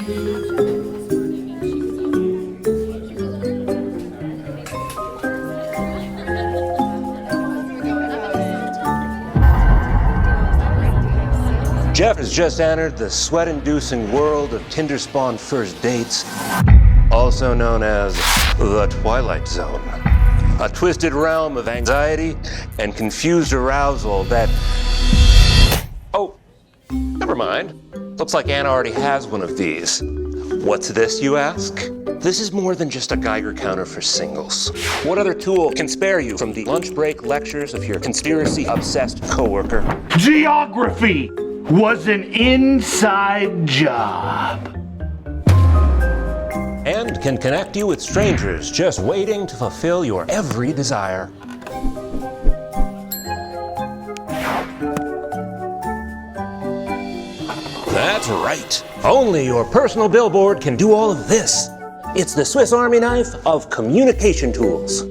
Jeff has just entered the sweat-inducing world of Tinder-spawned first dates, also known as the Twilight Zone. A twisted realm of anxiety and confused arousal that... Oh, never mind. Looks like Anna already has one of these. What's this, you ask? This is more than just a Geiger counter for singles. What other tool can spare you from the lunch break lectures of your conspiracy-obsessed coworker? Geography was an inside job. And can connect you with strangers just waiting to fulfill your every desire. That's right. Only your personal billboard can do all of this. It's the Swiss Army knife of communication tools.